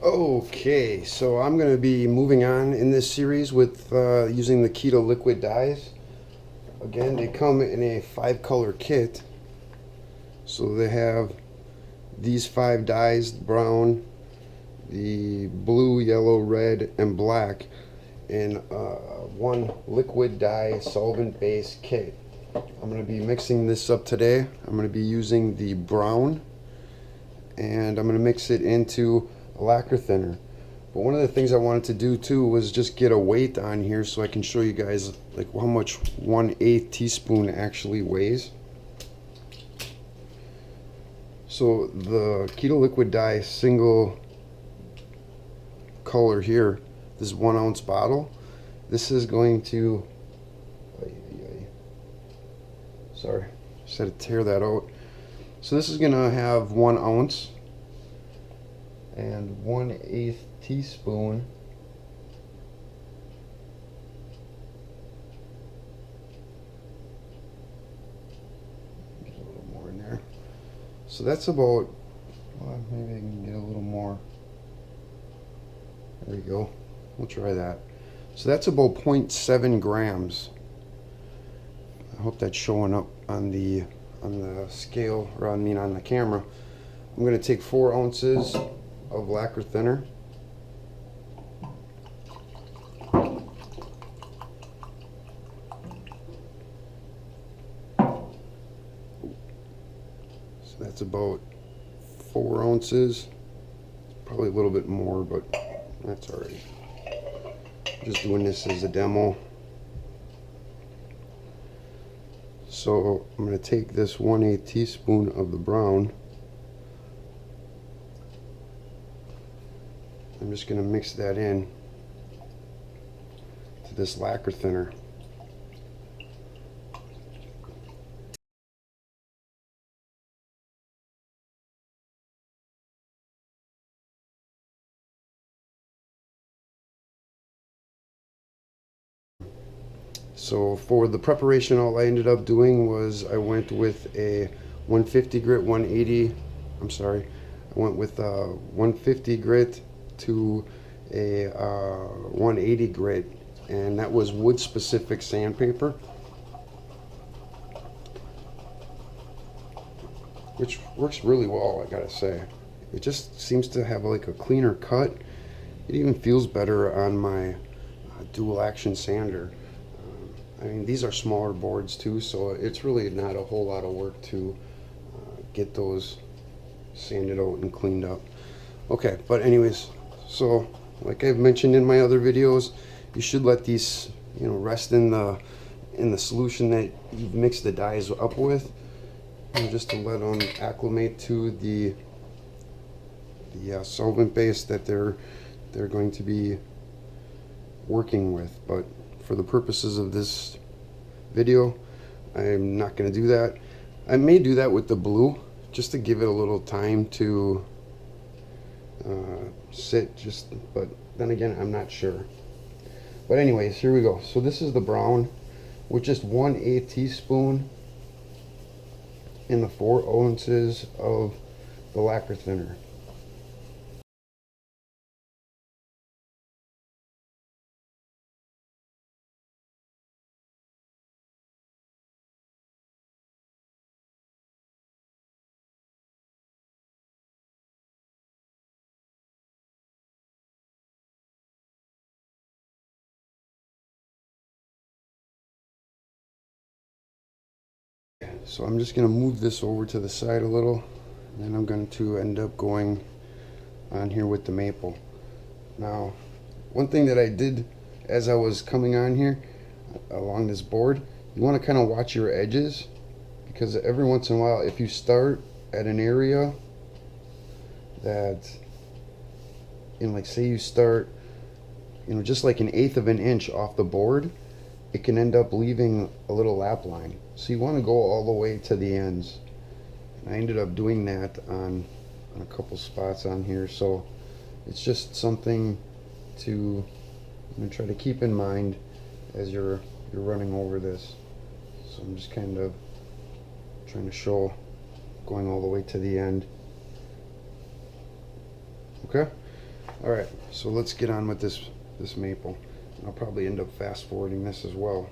Okay, so I'm going to be moving on in this series with using the Keda Liquid Dyes. Again, they come in a 5-color kit. So they have these 5 dyes: brown, the blue, yellow, red, and black, in one liquid dye solvent-based kit. I'm going to be mixing this up today. I'm going to be using the brown, and I'm going to mix it into a lacquer thinner. But one of the things I wanted to do too was just get a weight on here so I can show you guys like how much 1/8 teaspoon actually weighs. So the Keda Liquid Dye single color here, this 1-ounce bottle, this is going to, sorry, just had to tear that out. So this is going to have 1 ounce and 1/8 teaspoon get a little more in there. So that's about, well, maybe I can get a little more. There we go. We'll try that. So that's about 0.7 grams. I hope that's showing up on the scale, or I mean on the camera. I'm going to take 4 ounces of lacquer thinner. So that's about 4 ounces. Probably a little bit more, but that's alright. Just doing this as a demo. So I'm going to take this 1/8 teaspoon of the brown. I'm just going to mix that in to this lacquer thinner. So for the preparation, all I ended up doing was I went with a 150 grit, 180, I'm sorry, I went with a 150 grit to a 180 grit, and that was wood specific sandpaper, which works really well, I gotta say. It just seems to have like a cleaner cut. It even feels better on my dual action sander. I mean, these are smaller boards too, so it's really not a whole lot of work to get those sanded out and cleaned up. Okay, but anyways, so like I've mentioned in my other videos, you should let these, rest in the solution that you've mixed the dyes up with, just to let them acclimate to the solvent base that they're going to be working with. But for the purposes of this video, I'm not going to do that. I may do that with the blue just to give it a little time to sit, but then again, I'm not sure. But anyways, here we go. So this is the brown with just 1/8 teaspoon in the 4 ounces of the lacquer thinner. So I'm just going to move this over to the side a little, and then I'm going to end up going on here with the maple. Now, one thing that I did as I was coming on here along this board, you want to kind of watch your edges, because every once in a while, if you start at an area that, like say you start, just like 1/8 of an inch off the board, it can end up leaving a little lap line. So you want to go all the way to the ends. And I ended up doing that on a couple spots on here, so it's just something to try to keep in mind as you're running over this. So I'm just kind of trying to show going all the way to the end. Okay, All right, so let's get on with this maple. I'll probably end up fast forwarding this as well.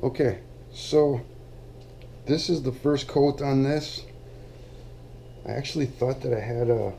Okay, so this is the first coat on this. I actually thought that I had a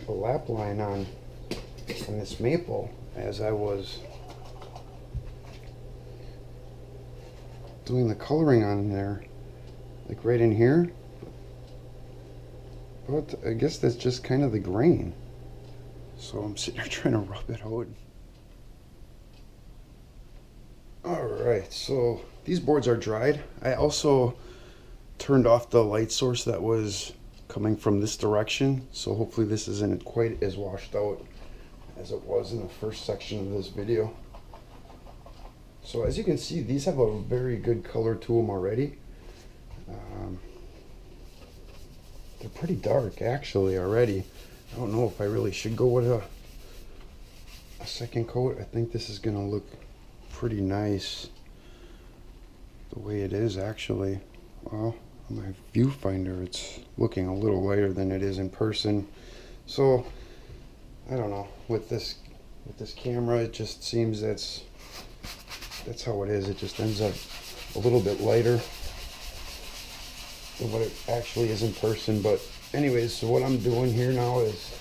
lap line on this maple as I was doing the coloring on there, like right in here. But I guess that's just kind of the grain. So I'm sitting there trying to rub it out. Alright, so these boards are dried. I also turned off the light source that was coming from this direction, so hopefully this isn't quite as washed out as it was in the first section of this video. So as you can see, these have a very good color to them already. They're pretty dark actually already. I don't know if I really should go with a second coat. I think this is gonna look pretty nice the way it is actually. Well, on my viewfinder it's looking a little lighter than it is in person. So I don't know, with this camera it just seems that's how it is. It just ends up a little bit lighter than what it actually is in person. But anyways, so what I'm doing here now is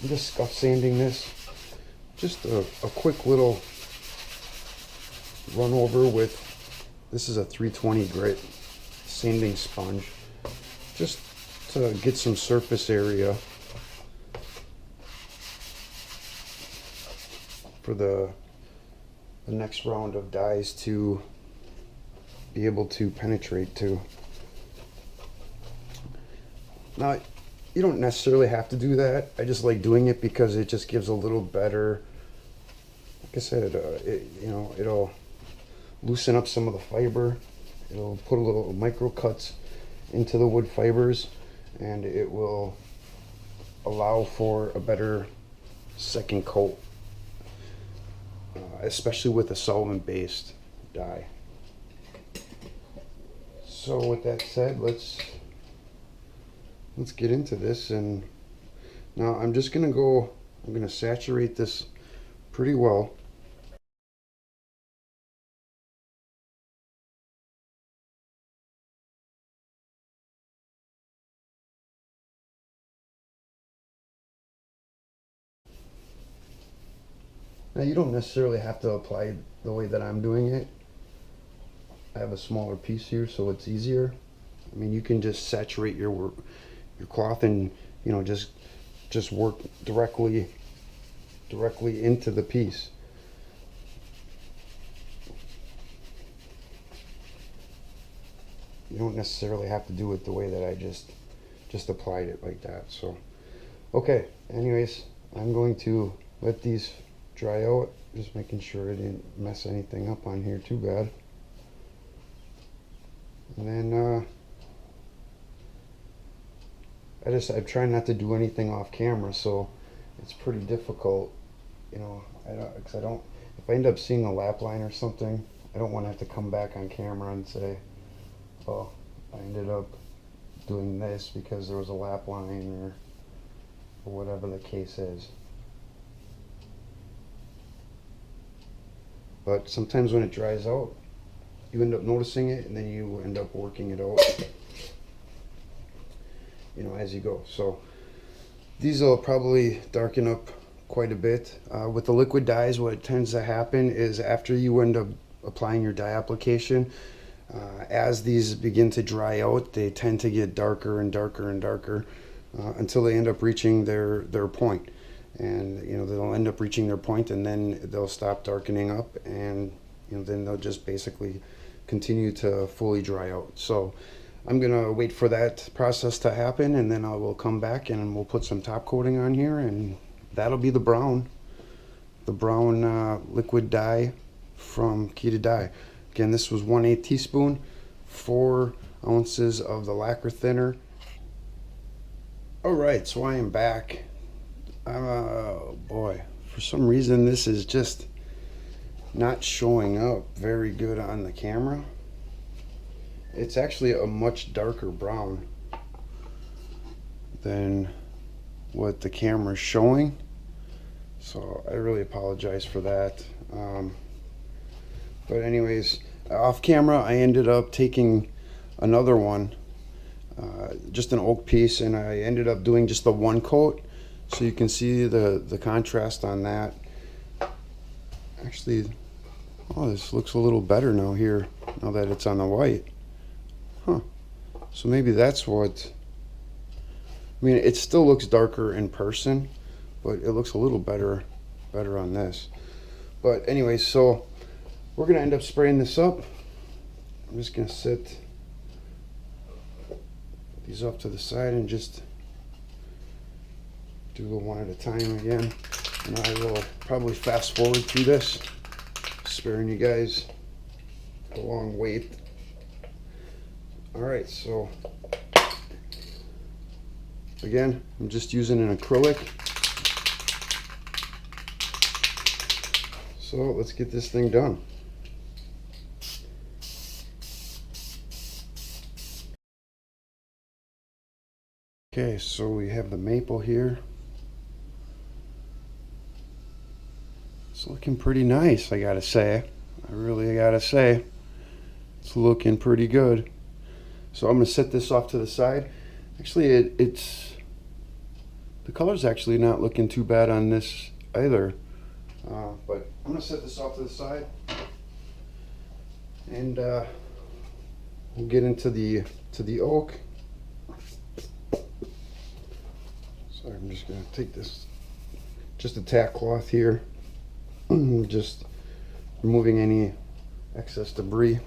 I'm just scuff sanding this. Just a quick little run over with, this is a 320 grit sanding sponge, just to get some surface area for the next round of dyes to be able to penetrate to. Now, you don't necessarily have to do that. I just like doing it because it just gives a little better, like I said, it'll loosen up some of the fiber. It'll put a little micro cuts into the wood fibers, and it will allow for a better second coat, especially with a solvent-based dye. So with that said, let's get into this. And now I'm gonna saturate this pretty well. Now you don't necessarily have to apply the way that I'm doing it. I have a smaller piece here, so it's easier. I mean, you can just saturate your cloth and, you know, just work directly into the piece. You don't necessarily have to do it the way that I just applied it like that. So okay, anyways, I'm going to let these dry out, just making sure I didn't mess anything up on here too bad. And then I'm trying not to do anything off camera, so it's pretty difficult, you know. Because if I end up seeing a lap line or something, I don't want to have to come back on camera and say, oh, I ended up doing this because there was a lap line, or whatever the case is. But sometimes when it dries out, you end up noticing it, and then you end up working it out, you know, as you go. So these will probably darken up quite a bit. With the liquid dyes, what tends to happen is after you end up applying your dye application, as these begin to dry out, they tend to get darker and darker and darker until they end up reaching their point. And, you know, they'll end up reaching their point, and then they'll stop darkening up, and, you know, then they'll just basically continue to fully dry out. So I'm gonna wait for that process to happen, and then I will come back and we'll put some top coating on here, and that'll be the brown liquid dye from Keda Dye. Again, this was 1/8 teaspoon, 4 ounces of the lacquer thinner. Alright, so I am back. Oh boy, for some reason this is just not showing up very good on the camera. It's actually a much darker brown than what the camera is showing, so I really apologize for that. But anyways, off camera I ended up taking another one, just an oak piece, and I ended up doing just the one coat, so you can see the contrast on that. Actually, oh, this looks a little better now here, now that it's on the white. Huh. So maybe that's what, I mean, it still looks darker in person, but it looks a little better on this. But anyway, so we're gonna end up spraying this up. I'm just gonna set these up to the side and just do the one at a time again. And I will probably fast forward through this, sparing you guys a long wait. Alright, so again, I'm just using an acrylic. So let's get this thing done. Okay, so we have the maple here. It's looking pretty nice, I gotta say. I really gotta say. It's looking pretty good. So I'm gonna set this off to the side. Actually, it's the color's actually not looking too bad on this either. But I'm gonna set this off to the side, and we'll get into the oak. So I'm just gonna take this, just a tack cloth here, just removing any excess debris.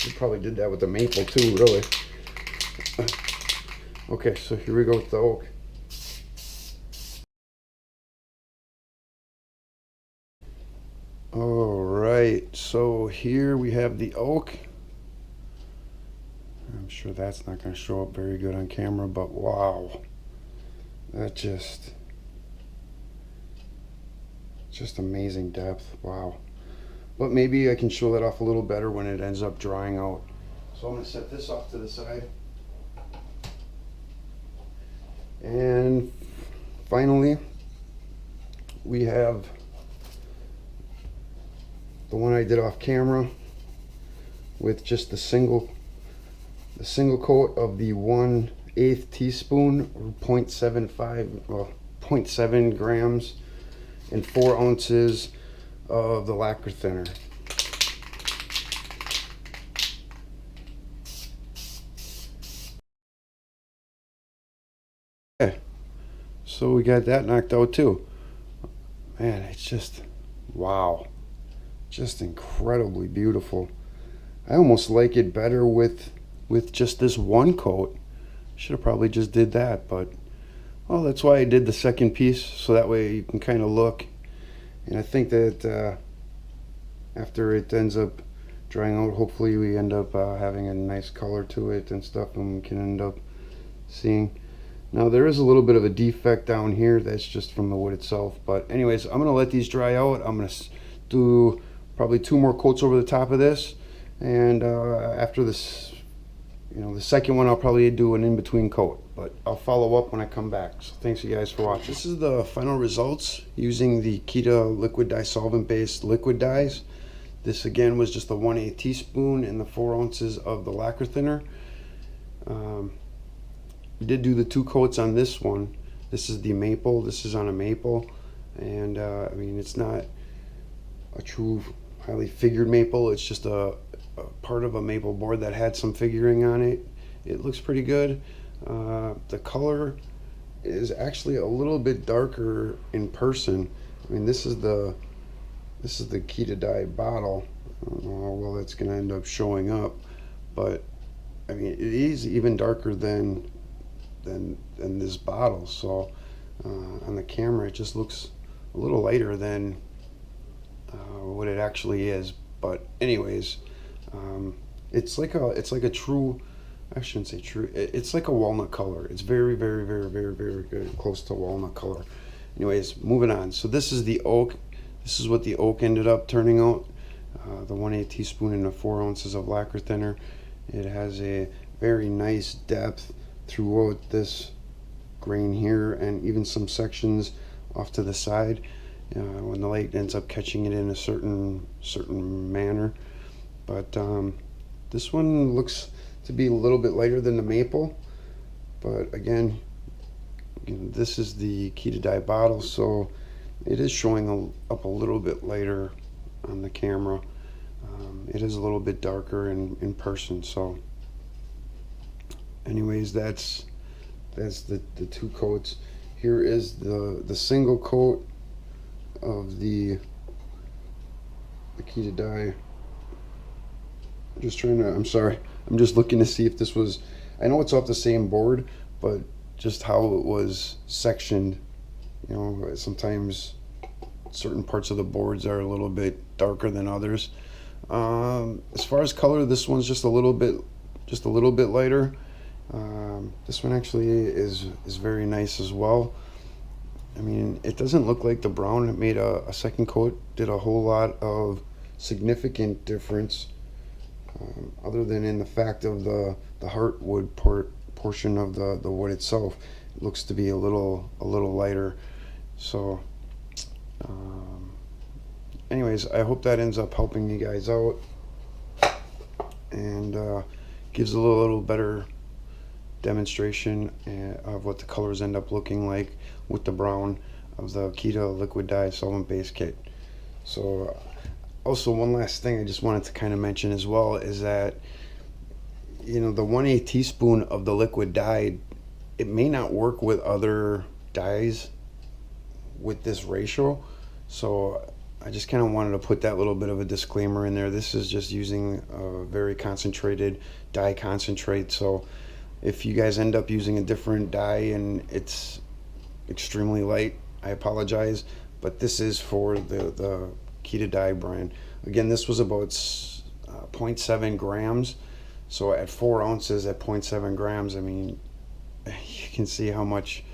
We probably did that with the maple too, really. Okay, so here we go with the oak. Alright, so here we have the oak. I'm sure that's not going to show up very good on camera, but wow. That just amazing depth, wow. But maybe I can show that off a little better when it ends up drying out. So I'm going to set this off to the side. And finally, we have the one I did off camera with just the single coat of the 1/8 teaspoon, or 0.75, well, 0.7 grams, and 4 ounces of the lacquer thinner. Okay, so we got that knocked out too. Man, it's just, wow, just incredibly beautiful. I almost like it better with just this one coat. Should have probably just did that, but well, that's why I did the second piece, so that way you can kind of look. And I think that after it ends up drying out, hopefully we end up having a nice color to it and stuff, and we can end up seeing. Now there is a little bit of a defect down here, that's just from the wood itself. But anyways, I'm gonna let these dry out. I'm gonna do probably 2 more coats over the top of this, and after this, you know, the second one, I'll probably do an in-between coat, but I'll follow up when I come back. So thanks you guys for watching. This is the final results using the Keda Liquid Dye solvent-based liquid dyes. This again was just a 1/8 teaspoon and the 4 ounces of the lacquer thinner. We did do the 2 coats on this one. This is the maple, this is on a maple, and I mean, it's not a true highly figured maple, it's just a part of a maple board that had some figuring on it. It looks pretty good. The color is actually a little bit darker in person. I mean, this is the Keda Dye bottle. I don't know how well that's going to end up showing up, but I mean, it is even darker than this bottle. So on the camera, it just looks a little lighter than what it actually is. But anyways, it's like a true, I shouldn't say true, it's like a walnut color. It's very, very, very, very, very good, close to walnut color. Anyways, moving on. So this is the oak. This is what the oak ended up turning out. The 1/8 teaspoon and the 4 ounces of lacquer thinner. It has a very nice depth throughout this grain here, and even some sections off to the side when the light ends up catching it in a certain manner. But this one looks to be a little bit lighter than the maple, but again, this is the Keda Dye bottle, so it is showing up a little bit lighter on the camera. It is a little bit darker in person. So anyways, that's the two coats. Here is the single coat of the Keda Dye. I'm sorry, I'm just looking to see if this was, I know it's off the same board, but just how it was sectioned. You know, sometimes certain parts of the boards are a little bit darker than others. As far as color, this one's just a little bit lighter. This one actually is very nice as well. I mean, it doesn't look like the brown that made a second coat did a whole lot of significant difference, other than in the fact of the heartwood portion of the wood itself. It looks to be a little lighter. So anyways, I hope that ends up helping you guys out and gives a little better demonstration of what the colors end up looking like with the brown of the Keda Liquid Dye solvent based kit. So also, one last thing I just wanted to kind of mention as well is that, you know, the 1/8 teaspoon of the liquid dye, it may not work with other dyes with this ratio. So I just kind of wanted to put that little bit of a disclaimer in there. This is just using a very concentrated dye concentrate. So if you guys end up using a different dye and it's extremely light, I apologize, but this is for the Keda Dye brand. Again, this was about 0.7 grams. So at 4 ounces at 0.7 grams, I mean, you can see how much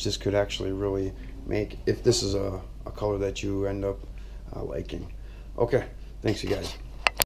this could actually really make if this is a color that you end up liking. Okay, thanks you guys.